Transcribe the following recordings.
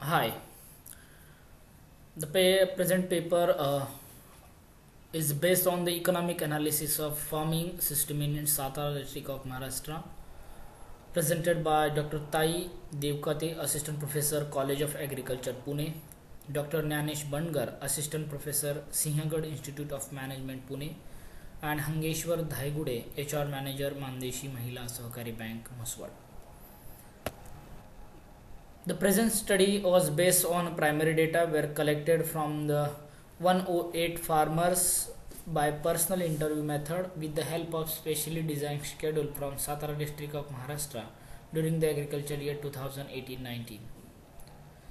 Hi, the present paper is based on the economic analysis of farming system in Satara district of Maharashtra, presented by Dr. Tai Devkate, Assistant Professor, College of Agriculture, Pune, Dr. Gnanesh Bandgar, Assistant Professor, Sinhagad Institute of Management, Pune, and Hangeshwar Dhaigude, HR Manager, Mandeshi Mahila Sahakari Bank, Maswad. The present study was based on primary data were collected from the 108 farmers by personal interview method with the help of specially designed schedule from Satara district of Maharashtra during the agriculture year 2018-19.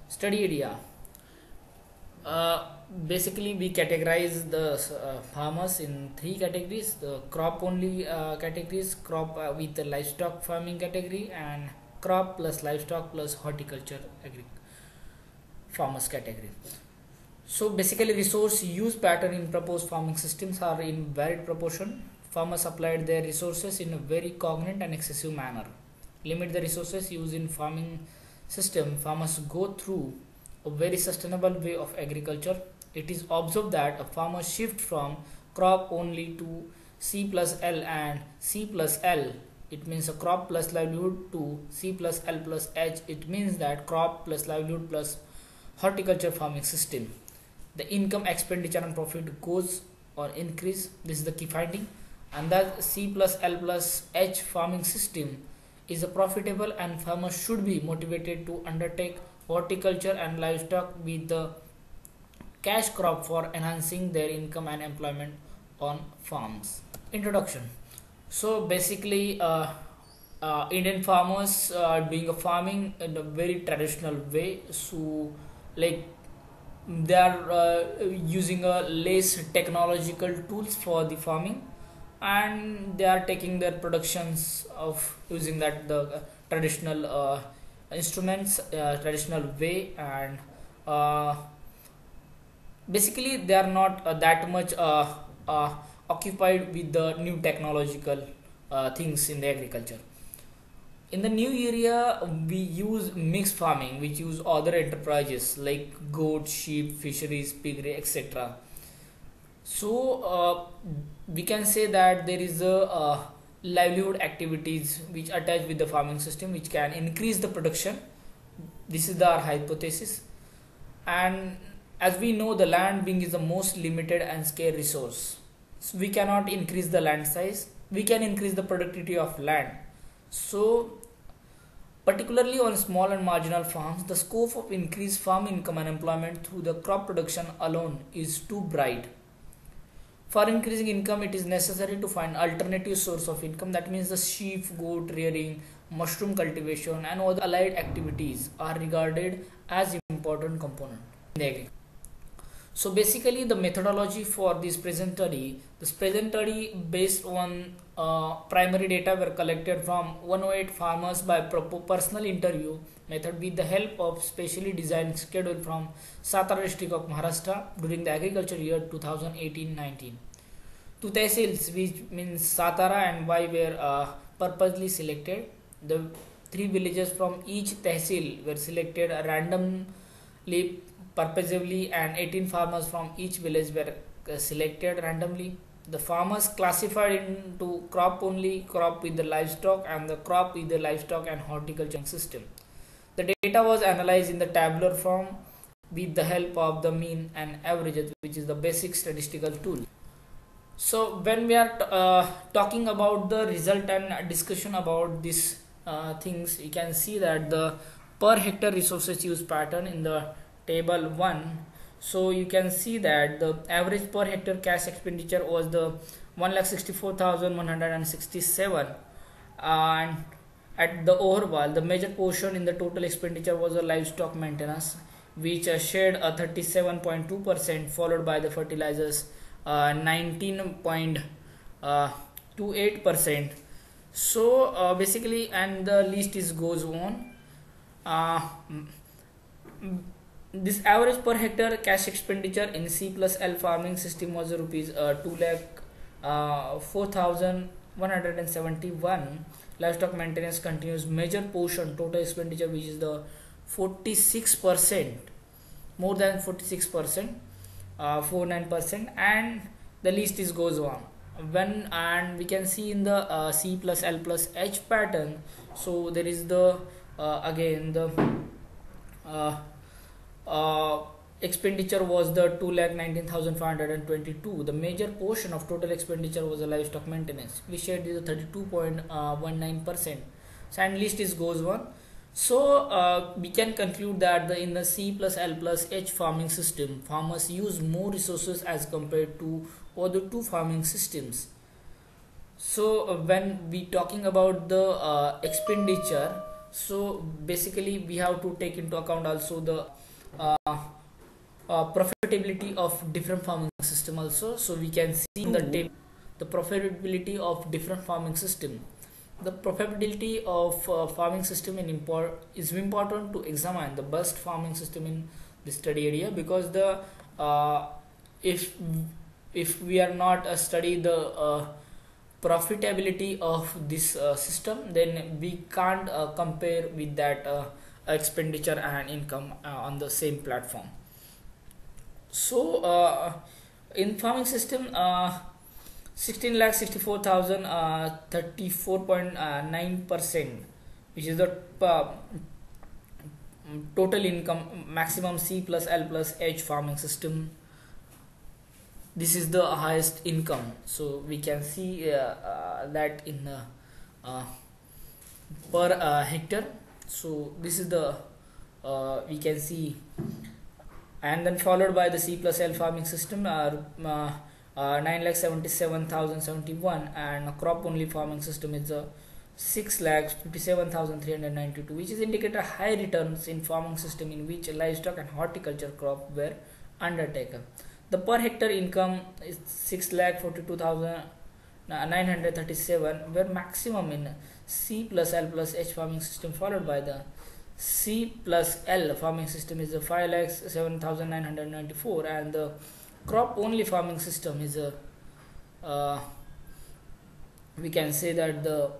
Study area. Uh, Basically, we categorize the farmers in three categories: the crop only categories, crop with the livestock farming category, and crop plus livestock plus horticulture farmers category. So basically, resource use pattern in proposed farming systems are in varied proportion. Farmers applied their resources in a very cognate and excessive manner. Limit the resources used in farming system. Farmers go through a very sustainable way of agriculture. It is observed that a farmer shift from crop only to C plus L and C plus L. It means a crop plus livelihood to C plus L plus H. It means that crop plus livelihood plus horticulture farming system. The income, expenditure and profit goes or increase. This is the key finding. And that C plus L plus H farming system is a profitable, and farmers should be motivated to undertake horticulture and livestock with the cash crop for enhancing their income and employment on farms. Introduction. So basically, Indian farmers are doing a farming in a very traditional way. So like they are using a less technological tools for the farming, and they are taking their productions of using that the traditional instruments, traditional way, and uh, basically they are not that much occupied with the new technological things in the agriculture. In the new area, we use mixed farming, which use other enterprises like goat, sheep, fisheries, piggery, etc. So we can say that there is a livelihood activities which attach with the farming system, which can increase the production. This is our hypothesis. And as we know, the land being is the most limited and scarce resource, so we cannot increase the land size. We can increase the productivity of land. So particularly on small and marginal farms, the scope of increased farm income and employment through the crop production alone is too bright. For increasing income, it is necessary to find alternative source of income. That means the sheep, goat rearing, mushroom cultivation, and other allied activities are regarded as important component in the agriculture. So basically, the methodology for this present study based on primary data were collected from 108 farmers by personal interview method with the help of specially designed schedule from Satara district of Maharashtra during the agriculture year 2018-19. Two tehsils, which means Satara and Y, were purposely selected. The three villages from each tehsil were selected randomly, purposively, and 18 farmers from each village were selected randomly. The farmers classified into crop only, crop with the livestock, and the crop with the livestock and horticulture system. The data was analyzed in the tabular form with the help of the mean and averages, which is the basic statistical tool. So when we are talking about the result and discussion about these things, you can see that the per hectare resources use pattern in the table 1. So you can see that the average per hectare cash expenditure was the 1,64,167, and at the overall the major portion in the total expenditure was the livestock maintenance, which shared a 37.2%, followed by the fertilizers 19.28%. So basically, and the list is goes on. uh, this average per hectare cash expenditure in C plus L farming system was rupees 2 lakh 4,171. Livestock maintenance continues major portion total expenditure, which is the 46%, more than 46%, 49%, and the list is goes on. When and we can see in the C plus L plus H pattern, so there is the again the uh, uh, expenditure was the 2,19,522. The major portion of total expenditure was the livestock maintenance, which shared is 32.19%. And list is goes on. So we can conclude that in the C plus L plus H farming system, farmers use more resources as compared to other two farming systems. So when we talking about the expenditure, so basically we have to take into account also the profitability of different farming system also. So we can see in the table the profitability of different farming system. The profitability of farming system is important to examine the best farming system in the study area, because the if we are not study the profitability of this system, then we can't compare with that expenditure and income on the same platform. So in farming system, 16,64,034.9%, which is the total income maximum C plus L plus H farming system. This is the highest income. So we can see that in per hectare. So this is the we can see, and then followed by the C plus L farming system, 9,77,071, and crop only farming system is 6,57,392, which is indicate a high returns in farming system in which livestock and horticulture crop were undertaken. The per hectare income is 6,42,937, where maximum in C plus L plus H farming system, followed by the C plus L farming system is 5,07,994, and the crop only farming system is we can say that the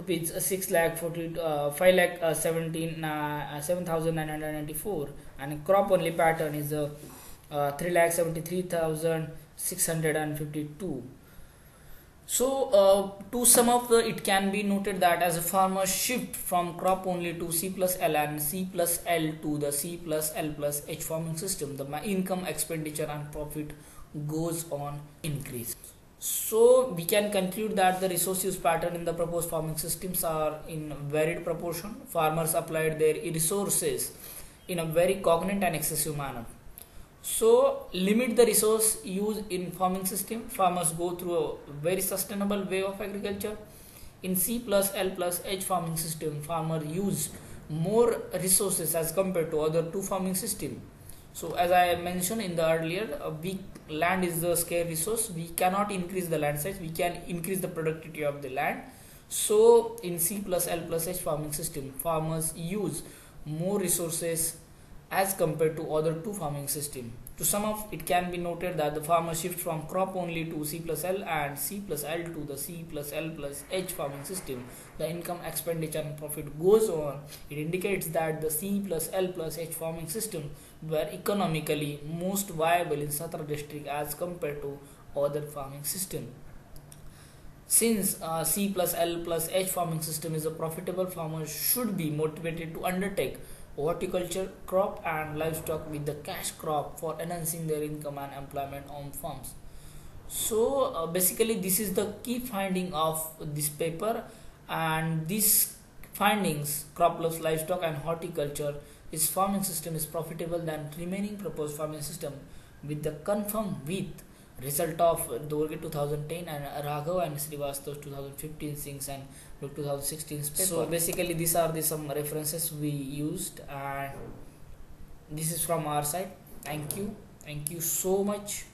it's 7,994, and crop only pattern is 3,73,652. So to sum up, it can be noted that as a farmer shift from crop only to C plus L and C plus L to the C plus L plus H farming system, the income, expenditure and profit goes on increase. So we can conclude that the resource use pattern in the proposed farming systems are in varied proportion. Farmers applied their resources in a very cognate and excessive manner. So limit the resource use in farming system. Farmers go through a very sustainable way of agriculture. In C plus L plus H farming system, farmer use more resources as compared to other two farming system. So as I mentioned in the earlier, land is the scarce resource. We cannot increase the land size, we can increase the productivity of the land. So in C plus L plus H farming system, farmers use more resources as compared to other two farming system. To sum up, it can be noted that the farmer shift from crop only to C plus L and C plus L to the C plus L plus H farming system. The income, expenditure and profit goes on. It indicates that the C plus L plus H farming system were economically most viable in Satra district as compared to other farming system. Since C plus L plus H farming system is a profitable, farmers should be motivated to undertake horticulture, crop and livestock with the cash crop for enhancing their income and employment on farms. So basically this is the key finding of this paper, and these findings, crop plus livestock and horticulture, its farming system is profitable than remaining proposed farming system, with the confirmed with result of Dorge 2010 and Raghav and Srivastava 2015 Singhs and 2016 paper. So basically these are the some references we used, and this is from our side. Thank you so much.